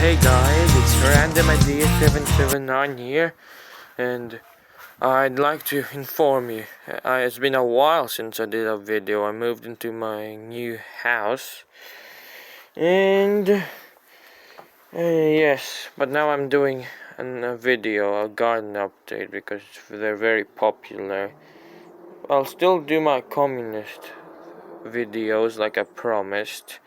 hey guys, it's Random Idea 779 here, and I'd like to inform you. It's been a while since I did a video. I moved into my new house, and yes, but now I'm doing a video, a garden update, because they're very popular. I'll still do my communist videos like I promised,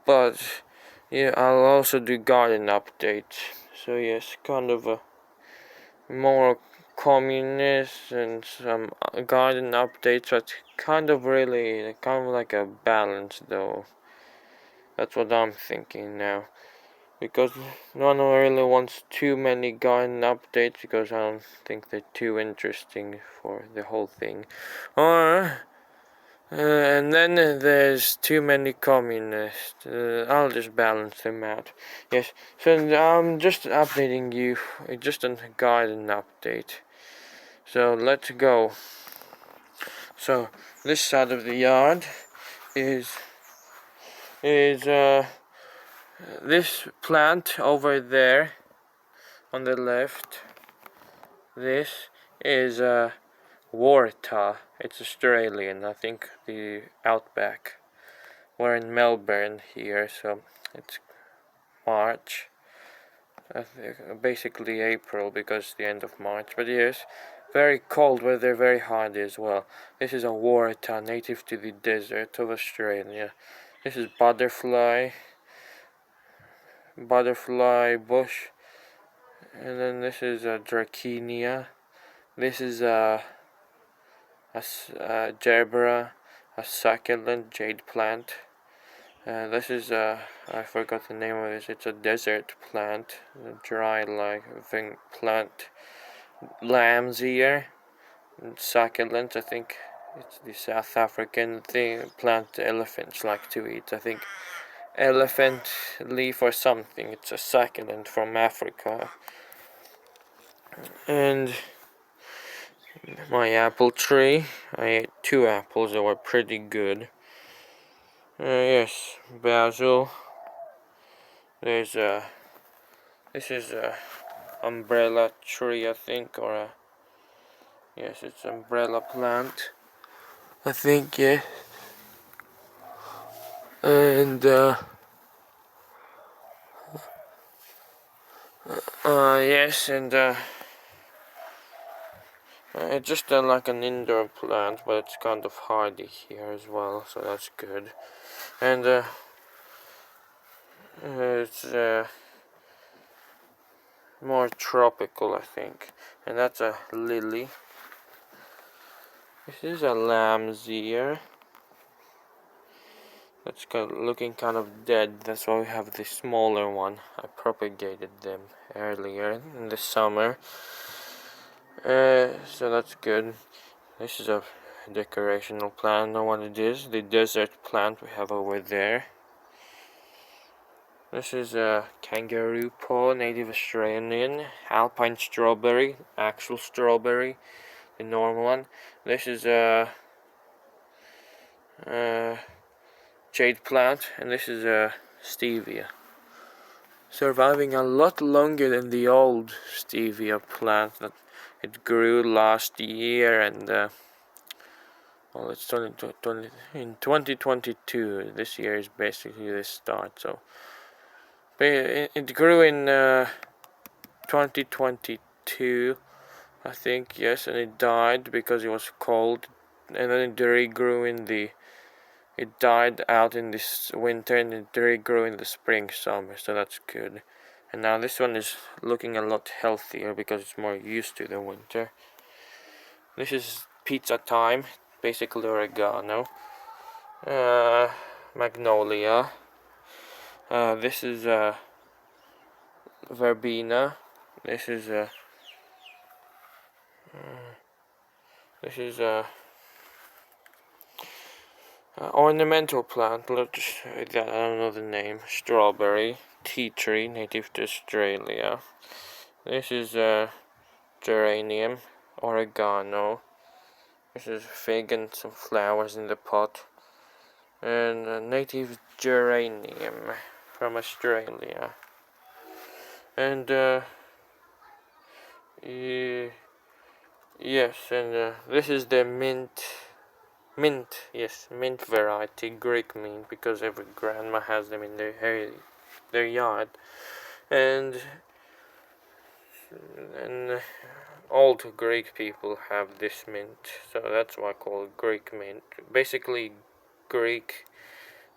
but yeah, I'll also do garden updates. So yes, kind of a more communist and some garden updates, but kind of like a balance though. That's what I'm thinking now. Because no one really wants too many garden updates because I don't think they're too interesting for the whole thing. Or and then there's too many communists. I'll just balance them out. Yes, so I'm just updating you, just a garden update. So let's go. So this side of the yard is this plant over there on the left. This is Warta. It's Australian. I think the outback. We're in Melbourne here, so it's March. Basically April because it's the end of March. But yes, very cold weather, very hardy as well. This is a Warta, native to the desert of Australia. This is butterfly bush, and then this is a Dracaena. This is a gerbera, a succulent jade plant. This is I forgot the name of this. It's a desert plant, a dry like thing plant. Lamb's ear, succulent. I think it's the South African thing plant elephants like to eat. I think elephant leaf or something. It's a succulent from Africa. And my apple tree. I ate 2 apples that were pretty good. Yes, basil. There's a. This is a umbrella tree, I think, or a. Yes, it's umbrella plant. I think, yeah. And yes, and it's just like an indoor plant, but it's kind of hardy here as well, so that's good. And it's more tropical, I think. And that's a lily. This is a lamb's ear. That's looking kind of dead. That's why we have the smaller one. I propagated them earlier in the summer. So that's good. This is a decorational plant. I don't know what it is. The desert plant we have over there. This is a kangaroo paw, native Australian, alpine strawberry, actual strawberry, the normal one. This is a jade plant, and this is a stevia. Surviving a lot longer than the old stevia plant that it grew last year, and well, it's in 2022. This year is basically the start. So it grew in 2022, I think. Yes, and it died because it was cold, and then it regrew in the. It died out in this winter and it regrew in the spring, summer, so that's good. And now this one is looking a lot healthier because it's more used to the winter. This is pizza time, basically oregano. Magnolia. This is verbena. This is ornamental plant. Let's just I don't know the name. Strawberry. Tea tree, native to Australia. This is geranium. Oregano. This is fig and some flowers in the pot. and a native geranium from Australia. And yes, and this is the mint, mint variety, Greek mint, because every grandma has them in their yard, and old Greek people have this mint, so that's why I call it Greek mint. Basically, Greek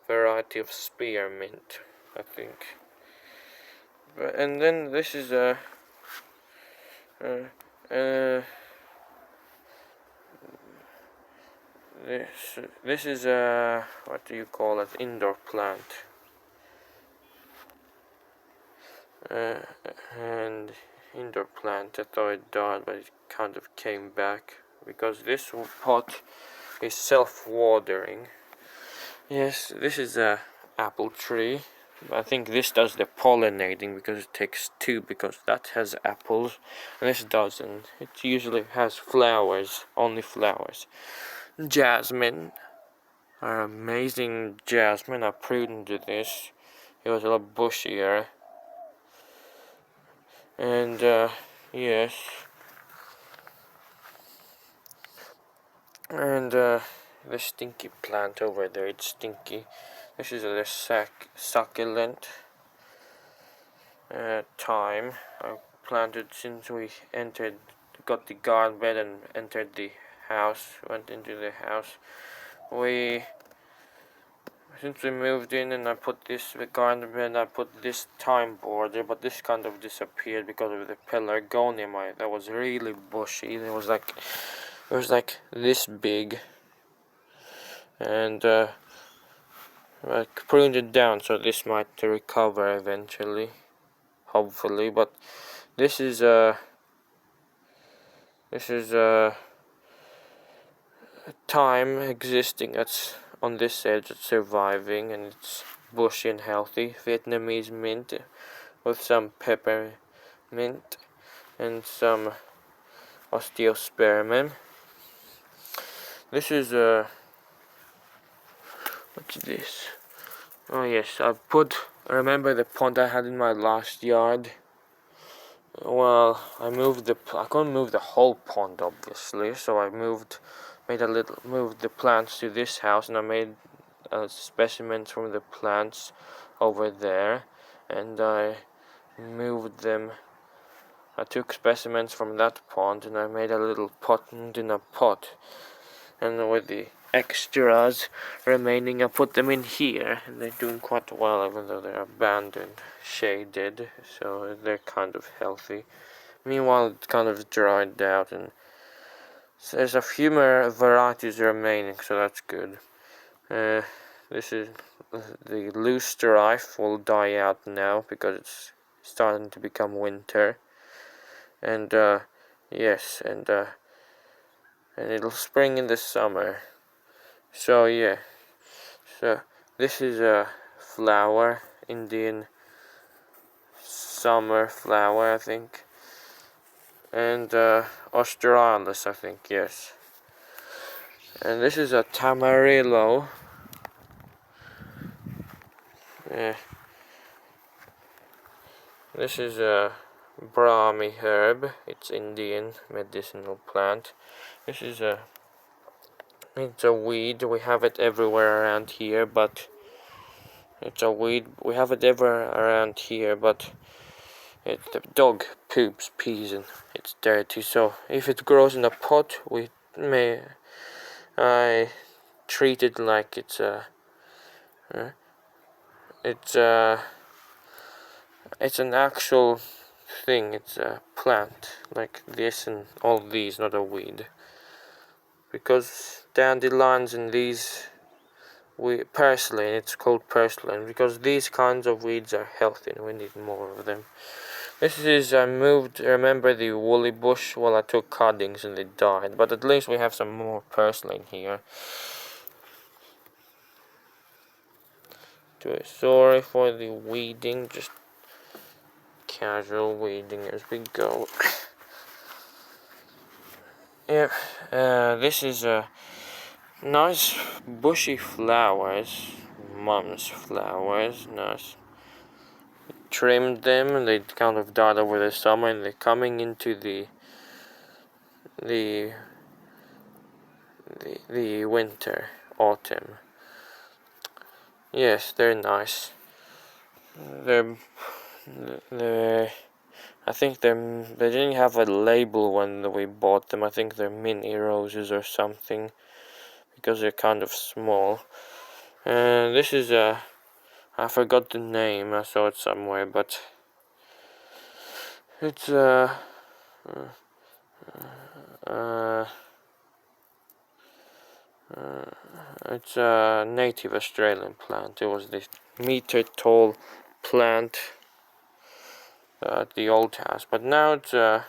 variety of spearmint, I think. And then this is a this is a, what do you call it, indoor plant, and indoor plant. I thought it died, but it kind of came back because this pot is self-watering. Yes, this is a apple tree. I think this does the pollinating because it takes two, because that has apples and this doesn't. It usually has flowers, only flowers. Jasmine, our amazing jasmine. I pruned this. It was a lot bushier. And yes. And the stinky plant over there, it's stinky. This is a succulent thyme. I planted since we got the garden bed and entered the house, went into the house. Since we moved in and I put this garden bed, I put this thyme border, but this kind of disappeared because of the pelargonium that was really bushy. It was like this big, and I pruned it down, so this might recover eventually, hopefully. But this is thyme existing. That's on this edge. It's surviving, and it's bushy and healthy. Vietnamese mint with some peppermint and some osteospermum. This is what's this? Oh yes, remember the pond I had in my last yard? Well, I couldn't move the whole pond, obviously, so I moved the plants to this house, and I made specimens from the plants over there, and I moved them. I took specimens from that pond, and I made a little pond in a pot, and with the extras remaining, I put them in here, and they're doing quite well, even though they're abandoned, shaded, so they're kind of healthy. Meanwhile, it kind of dried out, and there's a few more varieties remaining, so that's good. This is the loosestrife will die out now because it's starting to become winter, and yes, and it'll spring in the summer. So yeah, so this is a flower, Indian summer flower, I think, and Australis, I think, yes. And this is a Tamarillo. Yeah. This is a Brahmi herb. It's Indian medicinal plant. It's a weed. We have it everywhere around here, but it's a weed. We have it everywhere around here, but the dog pees and it's dirty. So if it grows in a pot, I treat it like it's an actual thing. It's a plant like this and all these, not a weed. Because dandelions and these purslane, it's called purslane, because these kinds of weeds are healthy and we need more of them. This is, remember the woolly bush? Well, I took cuttings and they died, but at least we have some more purslane here. Sorry for the weeding, just casual weeding as we go. Yeah, this is Nice bushy flowers, mom's flowers, nice. Trimmed them and they kind of died over the summer and they're coming into the the winter, autumn. Yes, they're nice. They're I think they didn't have a label when we bought them. I think they're mini roses or something because they're kind of small. And this is I forgot the name. I saw it somewhere, but it's it's a native Australian plant. It was this meter tall plant at the old house, but now it's a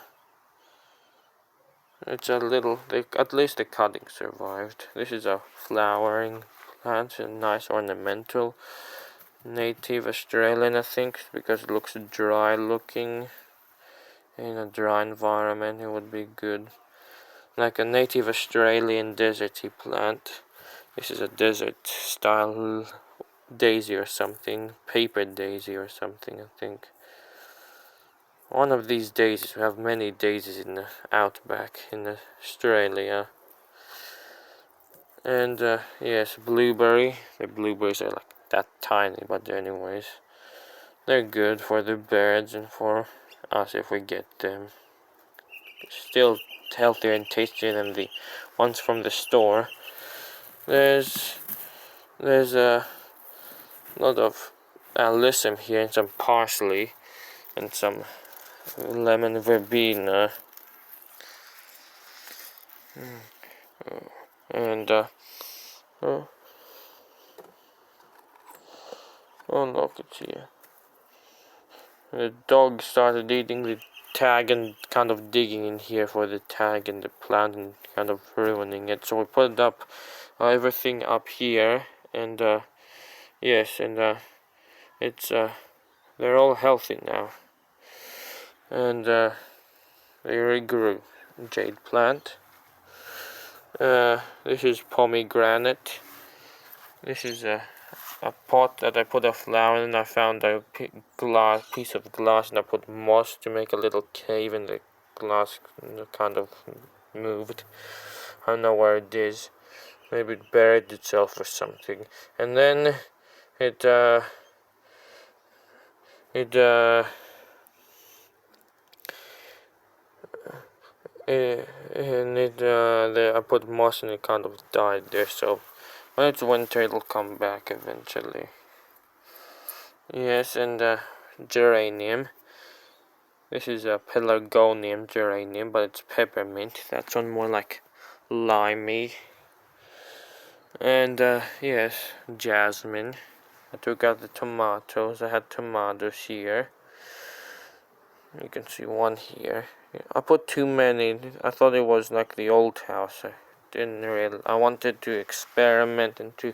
little. At least the cutting survived. This is a flowering plant, a nice ornamental, native Australian, I think, because it looks dry looking. In a dry environment, it would be good, like a native Australian deserty plant. This is a desert style daisy or something, paper daisy or something, I think. One of these daisies, we have many daisies in the outback in Australia. And yes, blueberry. The blueberries are like that tiny, but anyways, they're good for the birds and for us if we get them. Still healthier and tastier than the ones from the store. There's a lot of alyssum here and some parsley and some lemon verbena and oh look, it's here. The dog started eating the tag and kind of digging in here for the tag and the plant and kind of ruining it, so we put up everything up here, and yes, and it's they're all healthy now, and they regrew. Jade plant. This is pomegranate. This is a pot that I put a flower in. I found a piece of glass and I put moss to make a little cave, and the glass kind of moved. I don't know where it is. Maybe it buried itself or something. And then it I put moss and it kind of died there, so when it's winter it'll come back eventually. Yes, and geranium. This is a pelargonium geranium, but it's peppermint. That's one more like limey. And yes, jasmine. I took out the tomatoes. I had tomatoes here. You can see one here. I put too many. I thought it was like the old house. I wanted to experiment and to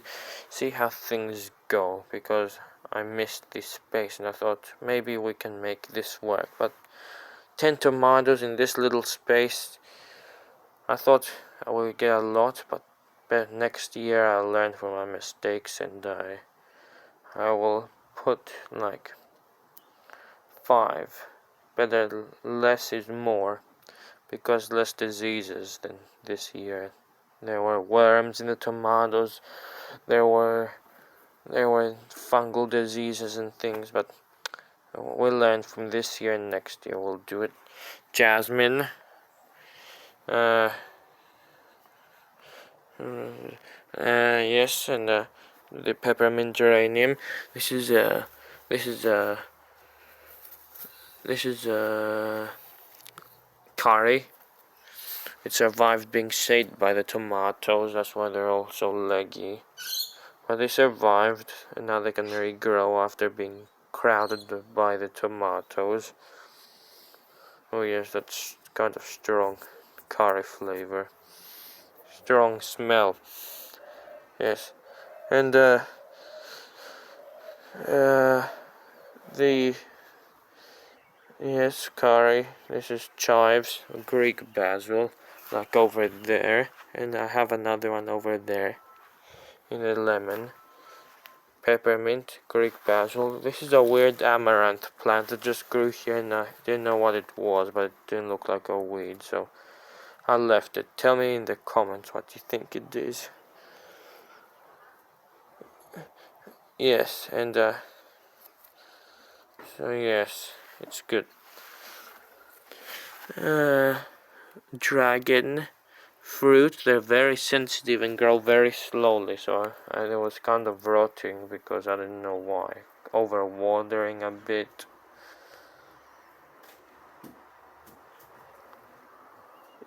see how things go, because I missed this space and I thought maybe we can make this work. But 10 tomatoes in this little space, I thought I would get a lot, but next year I'll learn from my mistakes and I will put like 5. Better less is more, because less diseases than this year. There were worms in the tomatoes, there were fungal diseases and things, but we'll learn from this year, and next year we'll do it. Jasmine, yes, and the peppermint geranium. This is curry. It survived being shaded by the tomatoes, that's why they're all so leggy. But they survived, and now they can regrow after being crowded by the tomatoes. Oh yes, that's kind of strong curry flavor. Strong smell. Yes. And yes, curry. This is chives, Greek basil. like over there, and I have another one over there in a lemon. Peppermint, Greek basil. This is a weird amaranth plant that just grew here, and I didn't know what it was, but it didn't look like a weed, so I left it. Tell me in the comments what you think it is. Yes, and so yes, it's good. Dragon fruit, they're very sensitive and grow very slowly, so it was kind of rotting because I didn't know why. Overwatering a bit.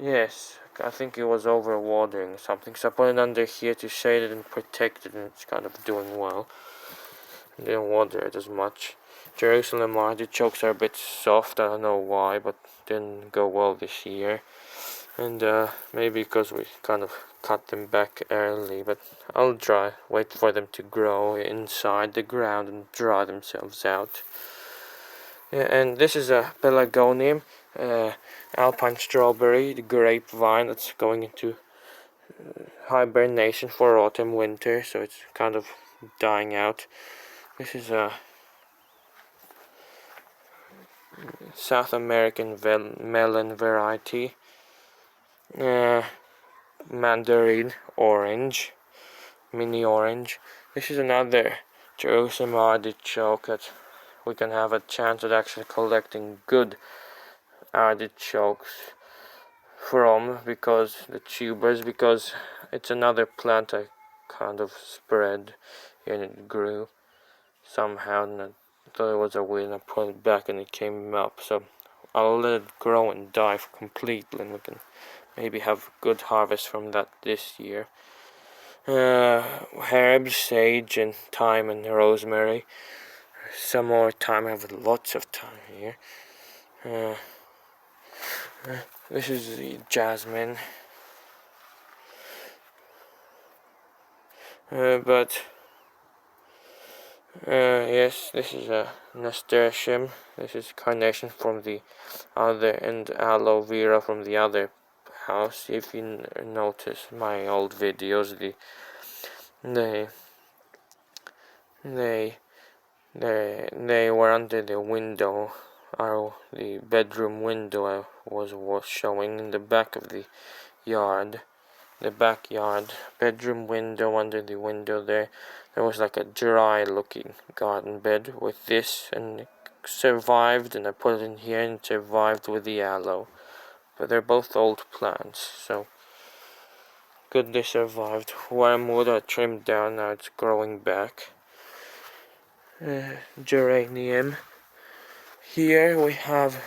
Yes, I think it was overwatering something, so I put it under here to shade it and protect it, and it's kind of doing well. Didn't water it as much. Jerusalem artichokes are a bit soft, I don't know why, but didn't go well this year. And maybe because we kind of cut them back early, but I'll wait for them to grow inside the ground and dry themselves out. Yeah, and this is a pelargonium, alpine strawberry, the grapevine that's going into hibernation for autumn winter, so it's kind of dying out. This is a South American melon variety. Mandarin orange, mini orange. This is another Jerusalem artichoke that we can have a chance at actually collecting good artichokes from, because the tubers, because it's another plant I kind of spread and it grew somehow, and I thought it was a weed, and I put it back and it came up, so I'll let it grow and die completely, and we can maybe have good harvest from that this year. Herbs, sage and thyme and rosemary. Some more thyme. I have lots of thyme here. This is the jasmine. Yes, this is a nasturtium. This is carnation from the other, and aloe vera from the other house. If you notice my old videos, they were under the window, or the bedroom window I was showing in the back of the yard. The backyard bedroom window, under the window there was like a dry looking garden bed with this, and it survived, and I put it in here and it survived with the aloe. But they're both old plants, so good they survived. Wormwood I trimmed down, now it's growing back. Geranium. Here we have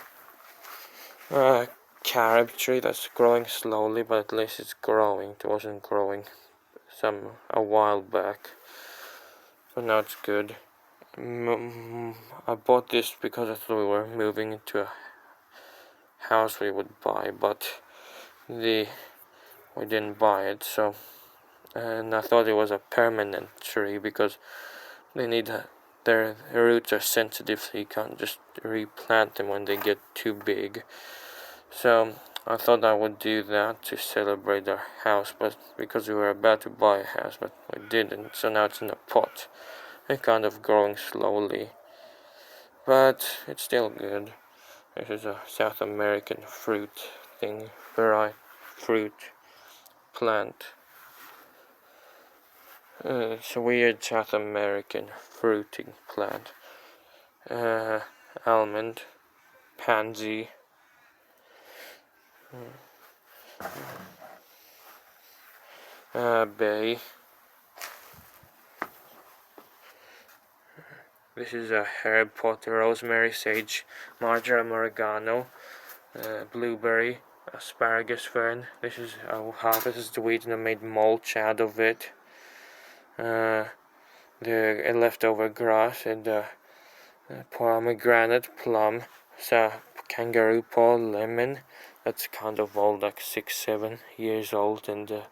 a carob tree that's growing slowly, but at least it's growing. It wasn't growing a while back, but now it's good. I bought this because I thought we were moving into a house we would buy, but we didn't buy it, so, and I thought it was a permanent tree because they need their roots are sensitive, so you can't just replant them when they get too big. So I thought I would do that to celebrate our house, but because we were about to buy a house, but we didn't, so now it's in a pot and kind of growing slowly, but it's still good. This is a South American fruit thing, fruit plant. It's a weird South American fruiting plant. Almond, pansy, bay. This is a herb pot, rosemary, sage, marjoram, oregano, blueberry, asparagus fern. This is this is the weed, and I made mulch out of it. The leftover grass, and pomegranate, plum, kangaroo paw, lemon. That's kind of old, like 6-7 years old, and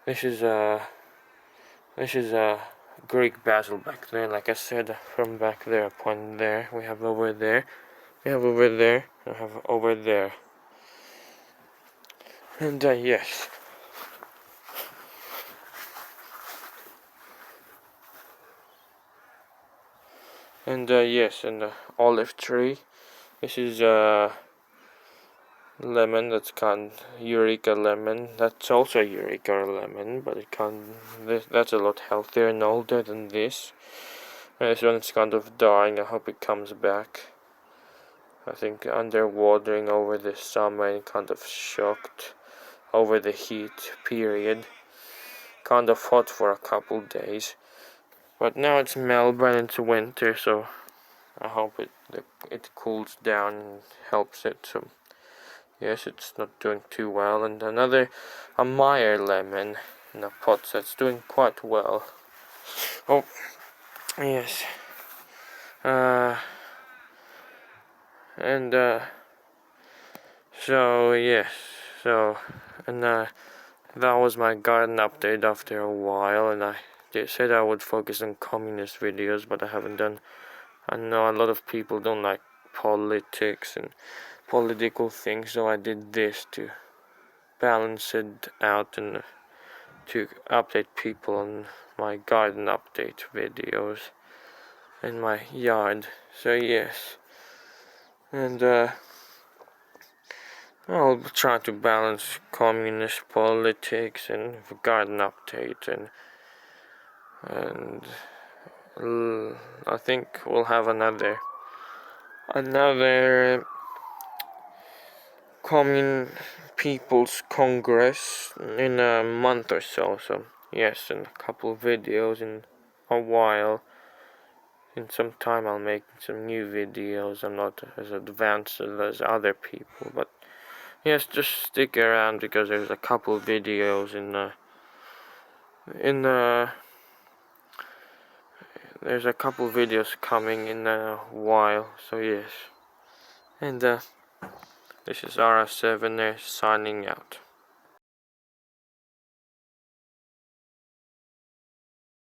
this is Greek basil back there. Like I said, from back there, point there. We have over there. We have over there. I have over there. And yes. And yes, and the olive tree. This is lemon. That's Eureka lemon. That's also Eureka lemon, but that's a lot healthier and older than this. And this one's kind of dying. I hope it comes back. I think underwatering over the summer and kind of shocked over the heat period. Kind of hot for a couple days. But now it's Melbourne, it's winter, so I hope it cools down and helps it. So yes, it's not doing too well. And a Meyer lemon in a pot that's doing quite well. Oh yes. And so yes, so and that was my garden update after a while, and I said I would focus on communist videos, but I haven't done. I know a lot of people don't like politics and political things, so I did this to balance it out and to update people on my garden update videos in my yard. So yes, and I'll try to balance communist politics and garden update, and I think we'll have another People's Congress in a month or so. So yes, and a couple of videos in a while. In some time I'll make some new videos. I'm not as advanced as other people, but yes, just stick around because there's a couple of videos there's a couple of videos coming in a while. So yes, and this is RS7 signing out.